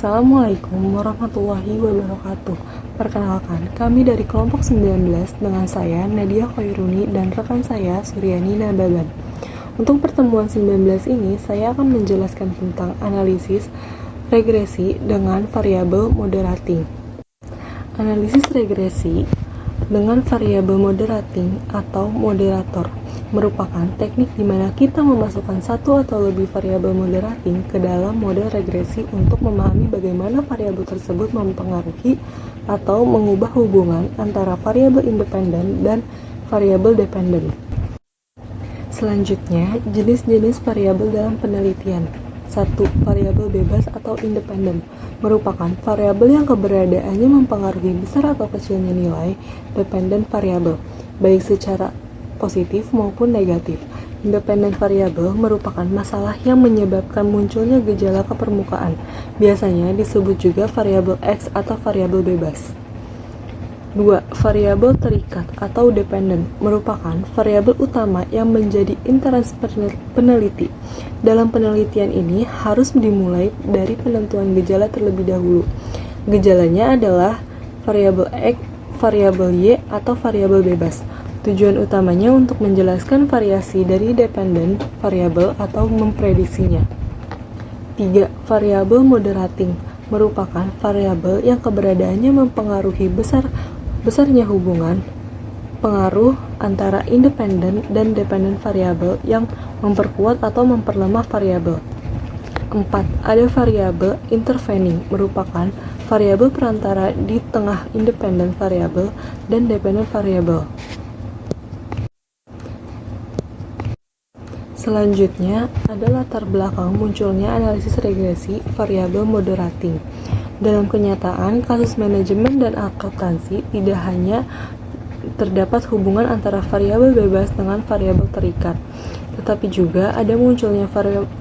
Assalamualaikum warahmatullahi wabarakatuh. Perkenalkan, kami dari kelompok 19 dengan saya Nadia Khairuni dan rekan saya Suryani Nababan. Untuk pertemuan 19 ini, saya akan menjelaskan tentang analisis regresi dengan variabel moderating. Analisis regresi dengan variabel moderating atau moderator merupakan teknik di mana kita memasukkan satu atau lebih variabel moderating ke dalam model regresi untuk memahami bagaimana variabel tersebut mempengaruhi atau mengubah hubungan antara variabel independen dan variabel dependen. Selanjutnya, jenis-jenis variabel dalam penelitian. 1. Variabel bebas atau independen merupakan variabel yang keberadaannya mempengaruhi besar atau kecilnya nilai dependen variabel, baik secara positif maupun negatif. Independen variabel merupakan masalah yang menyebabkan munculnya gejala ke permukaan. Biasanya disebut juga variabel X atau variabel bebas. 2. Variabel terikat atau dependen merupakan variabel utama yang menjadi interest peneliti. Dalam penelitian ini harus dimulai dari penentuan gejala terlebih dahulu. Gejalanya adalah variabel X, variabel Y, atau variabel bebas. Tujuan utamanya untuk menjelaskan variasi dari dependen variabel atau memprediksinya. 3. Variabel moderating merupakan variabel yang keberadaannya mempengaruhi besarnya hubungan pengaruh antara independen dan dependen variabel yang memperkuat atau memperlemah variabel. 4. Ada variabel intervening merupakan variabel perantara di tengah independen variabel dan dependen variabel. Selanjutnya, ada latar belakang munculnya analisis regresi variabel moderating. Dalam kenyataan, kasus manajemen dan akuntansi tidak hanya terdapat hubungan antara variabel bebas dengan variabel terikat, tetapi juga ada munculnya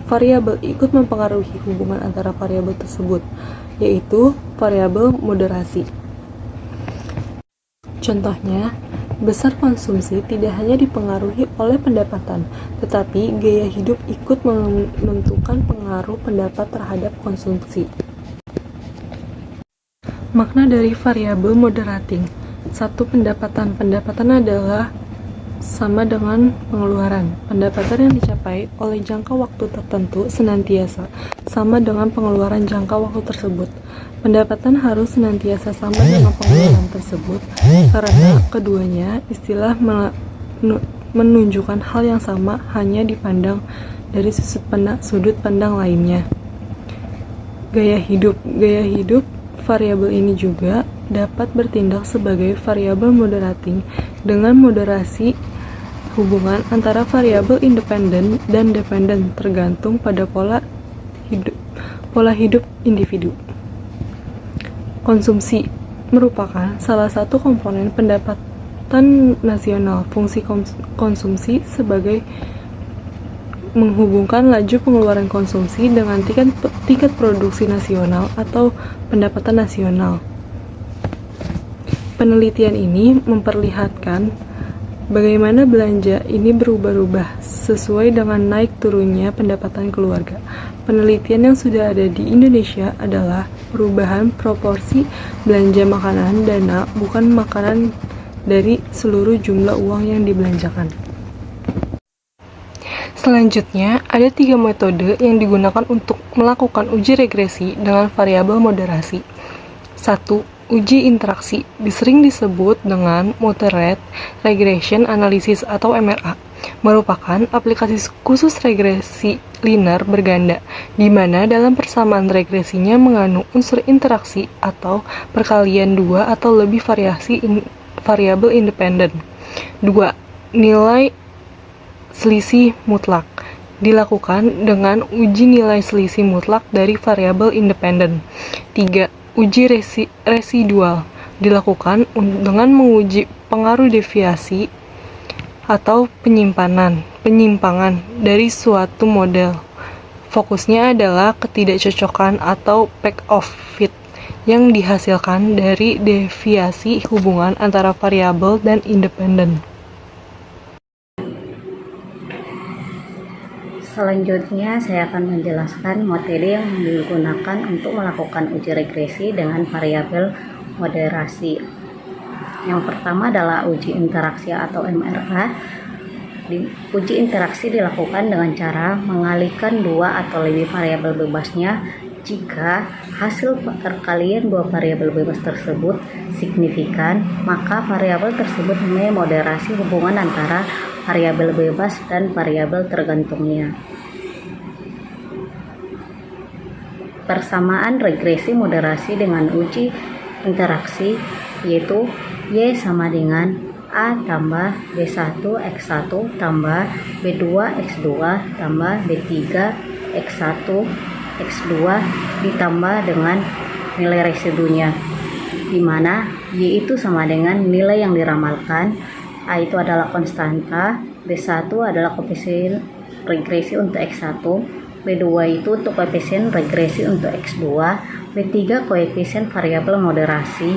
variabel ikut mempengaruhi hubungan antara variabel tersebut, yaitu variabel moderasi. Contohnya, besar konsumsi tidak hanya dipengaruhi oleh pendapatan, tetapi gaya hidup ikut menentukan pengaruh pendapat terhadap konsumsi. Makna dari variabel moderating. 1. Pendapatan. Pendapatan adalah sama dengan pengeluaran. Pendapatan yang dicapai oleh jangka waktu tertentu senantiasa sama dengan pengeluaran jangka waktu tersebut. Pendapatan harus senantiasa sama dengan pengeluaran tersebut karena keduanya istilah menunjukkan hal yang sama hanya dipandang dari sudut pandang lainnya. Gaya hidup variabel ini juga dapat bertindak sebagai variabel moderating dengan moderasi hubungan antara variabel independen dan dependen tergantung pada pola hidup individu. Konsumsi merupakan salah satu komponen pendapatan nasional. Fungsi konsumsi sebagai menghubungkan laju pengeluaran konsumsi dengan tingkat produksi nasional atau pendapatan nasional. Penelitian ini memperlihatkan bagaimana belanja ini berubah-ubah sesuai dengan naik turunnya pendapatan keluarga. Penelitian yang sudah ada di Indonesia adalah perubahan proporsi belanja makanan dana bukan makanan dari seluruh jumlah uang yang dibelanjakan. Selanjutnya, ada 3 metode yang digunakan untuk melakukan uji regresi dengan variabel moderasi. 1. Uji interaksi, sering disebut dengan Multi-Rate Regression Analysis atau MRA, merupakan aplikasi khusus regresi linear berganda, di mana dalam persamaan regresinya mengandung unsur interaksi atau perkalian 2 atau lebih variabel independen. 2. Nilai selisih mutlak dilakukan dengan uji nilai selisih mutlak dari variabel independen. 3. Uji residual dilakukan dengan menguji pengaruh deviasi atau penyimpangan dari suatu model Fokusnya adalah ketidakcocokan atau lack of fit yang dihasilkan dari deviasi hubungan antara variabel dan independen. Selanjutnya saya akan menjelaskan metode yang digunakan untuk melakukan uji regresi dengan variabel moderasi. Yang pertama adalah uji interaksi atau MRA. Uji interaksi dilakukan dengan cara mengalihkan dua atau lebih variabel bebasnya. Jika hasil perkalian dua variabel bebas tersebut signifikan, maka variabel tersebut memoderasi hubungan antara variabel bebas dan variabel tergantungnya. Persamaan regresi moderasi dengan uji interaksi yaitu Y sama dengan A tambah B1 X1 tambah B2 X2 tambah B3 X1 X2 ditambah dengan nilai residunya, di mana Y itu sama dengan nilai yang diramalkan, A itu adalah konstanta, B1 adalah koefisien regresi untuk X1, B2 itu untuk koefisien regresi untuk X2, B3 koefisien variabel moderasi,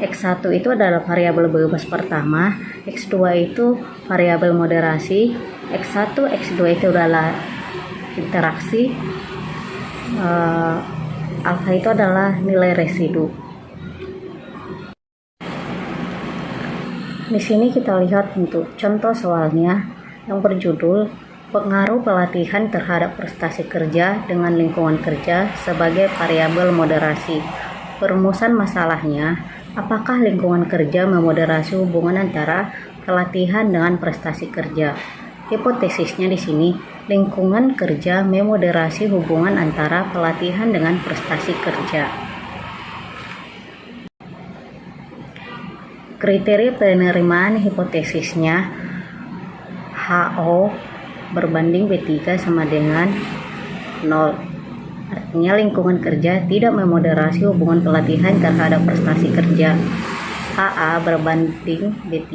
X1 itu adalah variabel bebas pertama, X2 itu variabel moderasi, X1, X2 itu adalah interaksi, alfa itu adalah nilai residu. Di sini kita lihat untuk contoh soalnya yang berjudul pengaruh pelatihan terhadap prestasi kerja dengan lingkungan kerja sebagai variabel moderasi. Perumusan masalahnya, apakah lingkungan kerja memoderasi hubungan antara pelatihan dengan prestasi kerja? Hipotesisnya di sini, lingkungan kerja memoderasi hubungan antara pelatihan dengan prestasi kerja. Kriteria penerimaan hipotesisnya, HO berbanding B3 sama dengan 0. Artinya lingkungan kerja tidak memoderasi hubungan pelatihan terhadap prestasi kerja. HA berbanding B3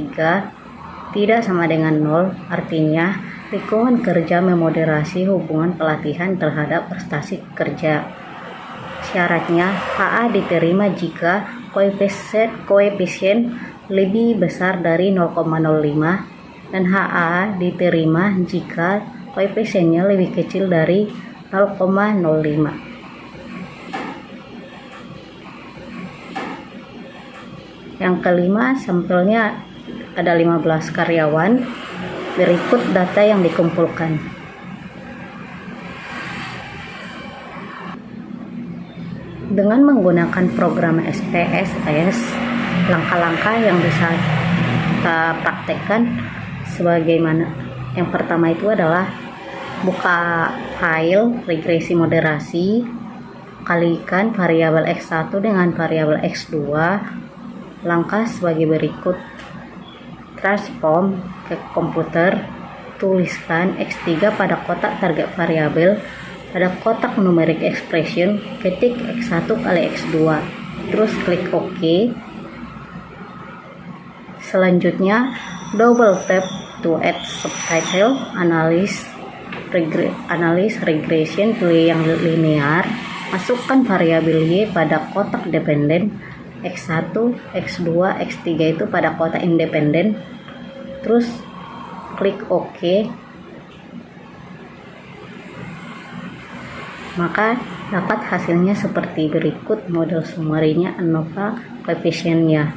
tidak sama dengan 0, artinya lingkungan kerja memoderasi hubungan pelatihan terhadap prestasi kerja. Syaratnya, HA diterima jika koefisien lebih besar dari 0,05 dan HA diterima jika koefisiennya lebih kecil dari 0,05. Yang kelima, sampelnya ada 15 karyawan. Berikut data yang dikumpulkan. Dengan menggunakan program SPSS, langkah-langkah yang bisa kita praktekkan sebagaimana yang pertama itu adalah buka file regresi moderasi, kalikan variabel X1 dengan variabel X2. Langkah sebagai berikut: transform ke komputer, tuliskan X3 pada kotak target variabel, pada kotak numeric expression ketik X1 kali X2, terus klik OK. Selanjutnya double tap to add subtitle, analyze regression, pilih yang linear, masukkan variabel Y pada kotak dependen, X1, X2, X3 itu pada kotak independen, terus klik OK. Maka dapat hasilnya seperti berikut. Model summary-nya ANOVA koefisiennya.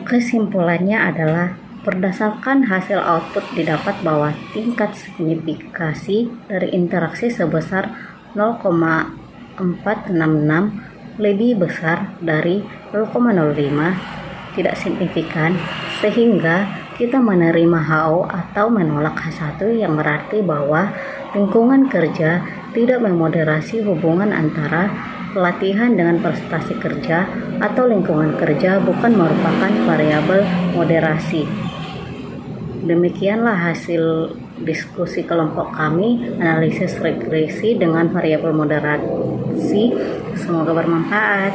Kesimpulannya adalah berdasarkan hasil output didapat bahwa tingkat signifikasi dari interaksi sebesar 0,466 lebih besar dari 0,05, tidak signifikan, sehingga kita menerima HO atau menolak H1, yang berarti bahwa lingkungan kerja tidak memoderasi hubungan antara pelatihan dengan prestasi kerja, atau lingkungan kerja bukan merupakan variabel moderasi. Demikianlah hasil diskusi kelompok kami, analisis regresi dengan variabel moderasi. Semoga bermanfaat.